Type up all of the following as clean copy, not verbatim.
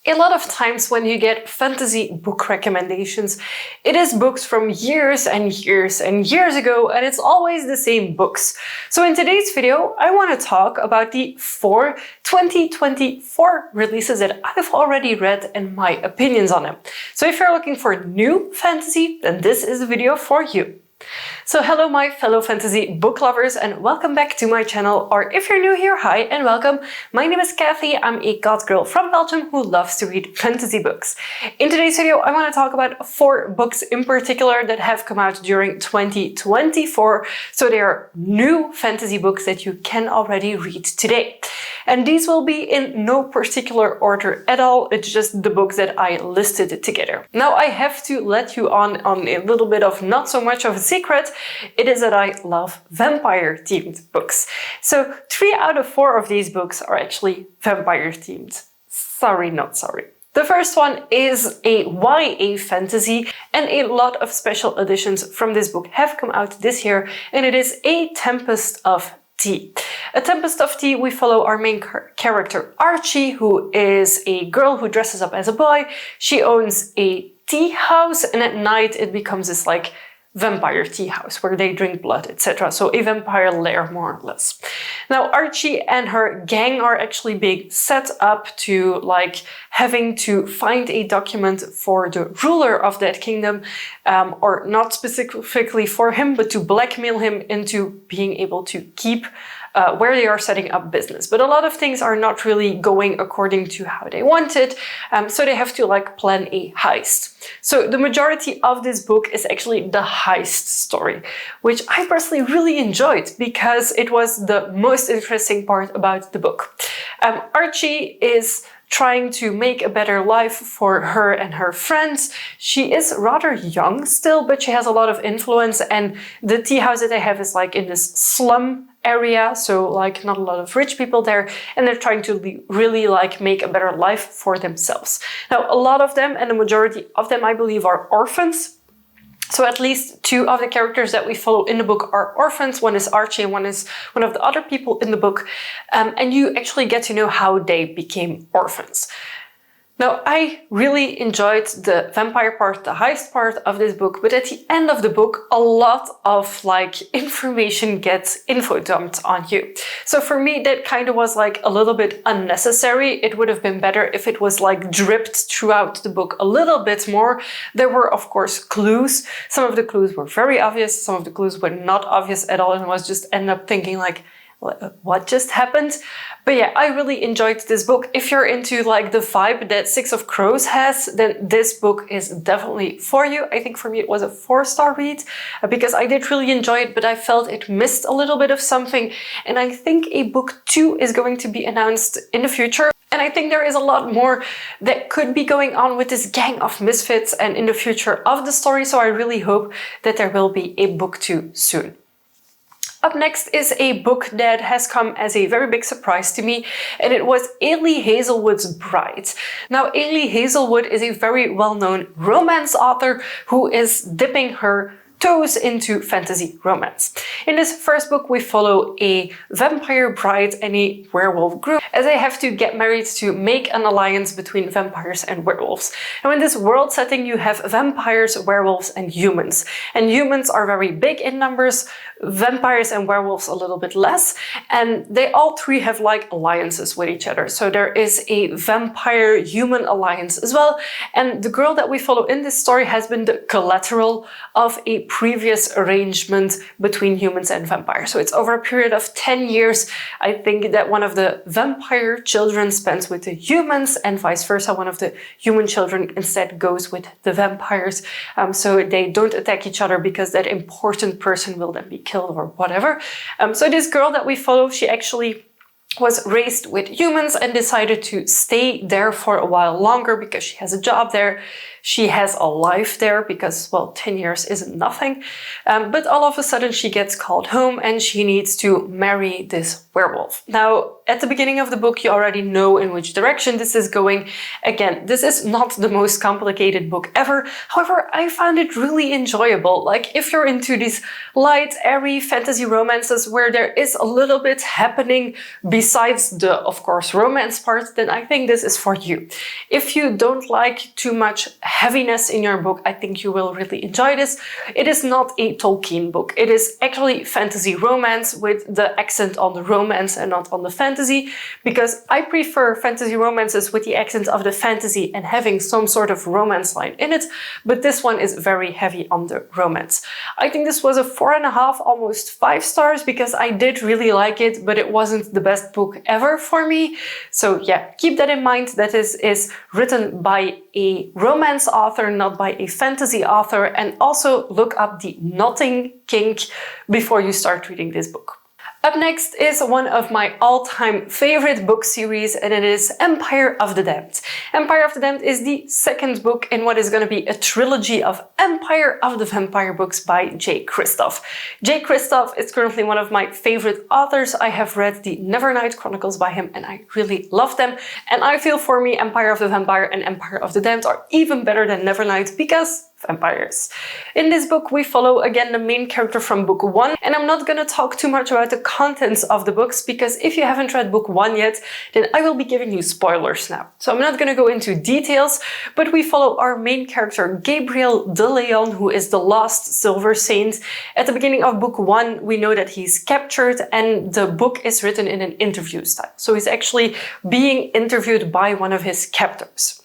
A lot of times when you get fantasy book recommendations, it is books from years and years and years ago, and it's always the same books. So in today's video, I want to talk about the 4 2024 releases that I've already read and my opinions on them. So if you're looking for new fantasy, then this is the video for you. So hello my fellow fantasy book lovers and welcome back to my channel, or if you're new here, hi and welcome. My name is Kathy, I'm a goth girl from Belgium who loves to read fantasy books. In today's video I want to talk about 4 books in particular that have come out during 2024, so they are new fantasy books that you can already read today. And these will be in no particular order at all, it's just the books that I listed together. Now I have to let you on a little bit of not so much of a secret. It is that I love vampire themed books. So 3 out of 4 of these books are actually vampire themed. Sorry, not sorry. The first one is a YA fantasy, and a lot of special editions from this book have come out this year, and it is A Tempest of Tea. A Tempest of Tea, we follow our main character Archie, who is a girl who dresses up as a boy. She owns a tea house, and at night it becomes this like vampire tea house where they drink blood, etc. So a vampire lair, more or less. Now Archie and her gang are actually being set up to like having to find a document for the ruler of that kingdom, or not specifically for him, but to blackmail him into being able to keep where they are setting up business. But a lot of things are not really going according to how they want it, so they have to like plan a heist. So the majority of this book is actually the heist story, which I personally really enjoyed because it was the most interesting part about the book. Archie is trying to make a better life for her and her friends. She is rather young still, but she has a lot of influence, and the tea house that they have is like in this slum area, so like not a lot of rich people there, and they're trying to really like make a better life for themselves. Now a lot of them, and the majority of them I believe, are orphans. So at least 2 of the characters that we follow in the book are orphans. One is Archie and one is one of the other people in the book. And you actually get to know how they became orphans. Now, I really enjoyed the vampire part, the heist part of this book, but at the end of the book, a lot of like information gets info dumped on you. So for me, that kind of was like a little bit unnecessary. It would have been better if it was like dripped throughout the book a little bit more. There were, of course, clues. Some of the clues were very obvious. Some of the clues were not obvious at all, and I was just end up thinking like, what just happened? But yeah, I really enjoyed this book. If you're into like the vibe that Six of Crows has, then this book is definitely for you. I think for me it was a 4-star read because I did really enjoy it, but I felt it missed a little bit of something. And I think a book 2 is going to be announced in the future. And I think there is a lot more that could be going on with this gang of misfits and in the future of the story. So I really hope that there will be a book 2 soon. Up next is a book that has come as a very big surprise to me, and it was Ailey Hazelwood's Bride. Now, Ailey Hazelwood is a very well-known romance author who is dipping her toes into fantasy romance. In this first book, we follow a vampire bride and a werewolf group as they have to get married to make an alliance between vampires and werewolves. Now in this world setting, you have vampires, werewolves, and humans. And humans are very big in numbers, vampires and werewolves a little bit less, and they all 3 have like alliances with each other. So there is a vampire-human alliance as well, and the girl that we follow in this story has been the collateral of a previous arrangement between humans and vampires. So it's over a period of 10 years. I think that one of the vampire children spends with the humans and vice versa. One of the human children instead goes with the vampires. So they don't attack each other because that important person will then be killed or whatever. So this girl that we follow, she actually was raised with humans and decided to stay there for a while longer because she has a job there. She has a life there because, well, 10 years isn't nothing. But all of a sudden she gets called home and she needs to marry this werewolf. Now, at the beginning of the book, you already know in which direction this is going. Again, this is not the most complicated book ever. However, I found it really enjoyable. Like, if you're into these light, airy fantasy romances where there is a little bit happening besides the, of course, romance part, then I think this is for you. If you don't like too much heaviness in your book, I think you will really enjoy this. It is not a Tolkien book. It is actually fantasy romance with the accent on the romance and not on the fantasy, because I prefer fantasy romances with the accent of the fantasy and having some sort of romance line in it, but this one is very heavy on the romance. I think this was a 4.5, almost 5 stars, because I did really like it, but it wasn't the best book ever for me. So yeah, keep that in mind, that this is written by a romance author, not by a fantasy author, and also look up the knotting kink before you start reading this book. Up next is one of my all-time favorite book series, and it is Empire of the Damned. Empire of the Damned is the second book in what is going to be a trilogy of Empire of the Vampire books by J. Kristoff. J. Kristoff is currently one of my favorite authors. I have read the Nevernight Chronicles by him and I really love them. And I feel for me Empire of the Vampire and Empire of the Damned are even better than Nevernight because vampires. In this book, we follow again the main character from book 1, and I'm not going to talk too much about the contents of the books because if you haven't read book 1 yet, then I will be giving you spoilers now. So I'm not going to go into details, but we follow our main character Gabriel de Leon, who is the lost Silver Saint. At the beginning of book 1, we know that he's captured, and the book is written in an interview style. So he's actually being interviewed by one of his captors.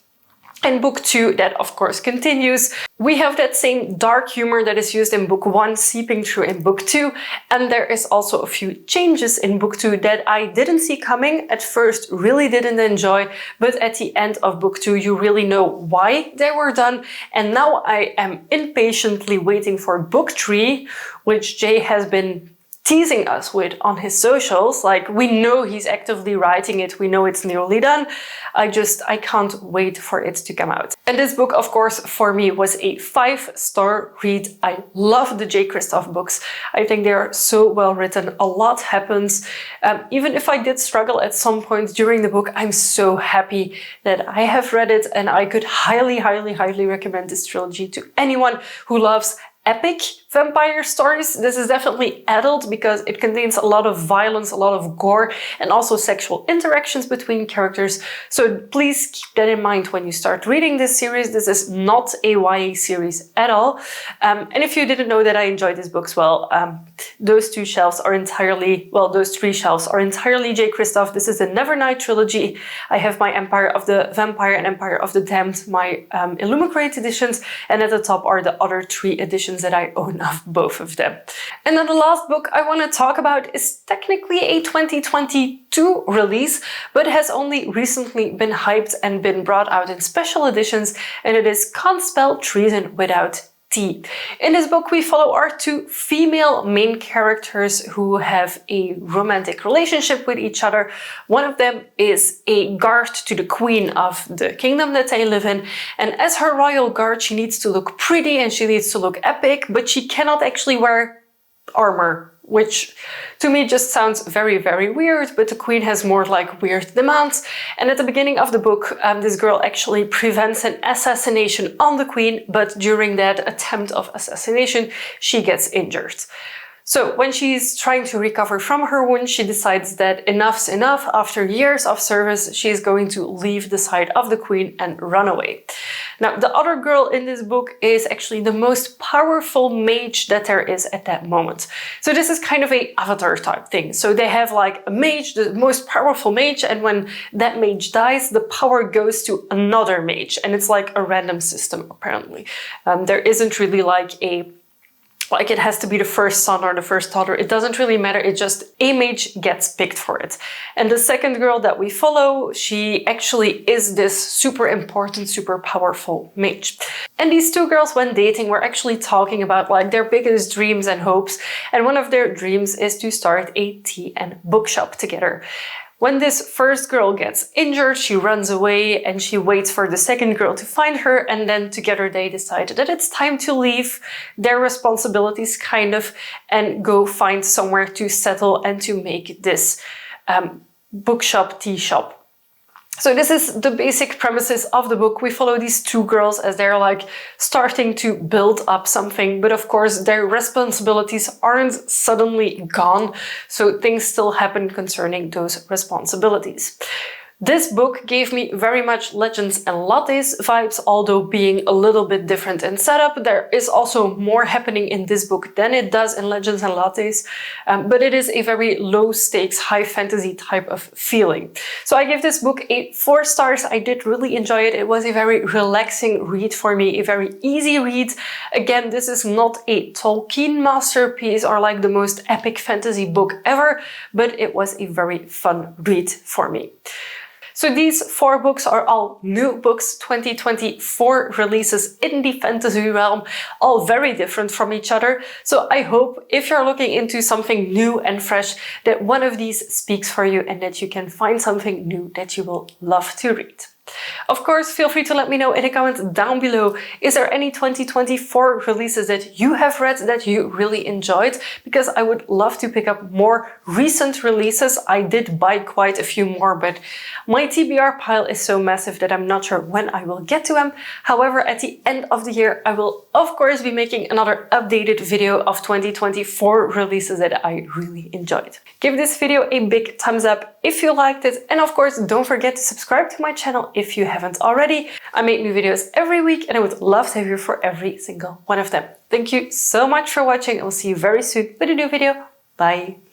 In book 2, that of course continues. We have that same dark humor that is used in book 1 seeping through in book 2, and there is also a few changes in book 2 that I didn't see coming, at first really didn't enjoy, but at the end of book 2 you really know why they were done, and now I am impatiently waiting for book 3, which Jay has been teasing us with on his socials. Like, we know he's actively writing it, we know it's nearly done. I can't wait for it to come out. And this book, of course, for me was a 5-star read. I love the J. Kristoff books. I think they are so well written. A lot happens. Even if I did struggle at some point during the book, I'm so happy that I have read it, and I could highly, highly, highly recommend this trilogy to anyone who loves epic vampire stories. This is definitely adult because it contains a lot of violence, a lot of gore, and also sexual interactions between characters. So please keep that in mind when you start reading this series. This is not a YA series at all. And if you didn't know that I enjoyed these books, well, those 3 shelves are entirely J. Kristoff. This is the Nevernight trilogy. I have my Empire of the Vampire and Empire of the Damned, my Illumicrate editions, and at the top are the other 3 editions that I own of both of them. And then the last book I want to talk about is technically a 2022 release, but has only recently been hyped and been brought out in special editions, and it is Can't Spell Treason Without T. In this book, we follow our 2 female main characters who have a romantic relationship with each other. One of them is a guard to the queen of the kingdom that they live in, and as her royal guard, she needs to look pretty and she needs to look epic, but she cannot actually wear armor, which to me just sounds very, very weird, but the queen has more like weird demands. And at the beginning of the book, this girl actually prevents an assassination on the queen, but during that attempt of assassination, she gets injured. So when she's trying to recover from her wound, she decides that enough's enough. After years of service, she's going to leave the side of the queen and run away. Now, the other girl in this book is actually the most powerful mage that there is at that moment. So this is kind of a Avatar type thing. So they have like a mage, the most powerful mage, and when that mage dies, the power goes to another mage. And it's like a random system, apparently. There isn't really like it has to be the first son or the first daughter. It doesn't really matter. It just a mage gets picked for it. And the second girl that we follow, she actually is this super important, super powerful mage. And these 2 girls, when dating, were actually talking about like their biggest dreams and hopes. And one of their dreams is to start a tea and bookshop together. When this first girl gets injured, she runs away and she waits for the second girl to find her, and then together they decide that it's time to leave their responsibilities kind of and go find somewhere to settle and to make this bookshop, tea shop. So this is the basic premises of the book. We follow these two girls as they're like starting to build up something, but of course their responsibilities aren't suddenly gone, so things still happen concerning those responsibilities. This book gave me very much Legends and Lattes vibes, although being a little bit different in setup. There is also more happening in this book than it does in Legends and Lattes, but it is a very low stakes, high fantasy type of feeling. So I give this book 4 stars. I did really enjoy it. It was a very relaxing read for me, a very easy read. Again, this is not a Tolkien masterpiece or like the most epic fantasy book ever, but it was a very fun read for me. So these 4 books are all new books, 2024 releases in the fantasy realm, all very different from each other. So I hope if you're looking into something new and fresh, that one of these speaks for you and that you can find something new that you will love to read. Of course, feel free to let me know in the comments down below. Is there any 2024 releases that you have read that you really enjoyed? Because I would love to pick up more recent releases. I did buy quite a few more, but my TBR pile is so massive that I'm not sure when I will get to them. However, at the end of the year, I will of course be making another updated video of 2024 releases that I really enjoyed. Give this video a big thumbs up if you liked it, and of course don't forget to subscribe to my channel if you haven't already. I make new videos every week and I would love to have you for every single one of them. Thank you so much for watching. I'll see you very soon with a new video. Bye!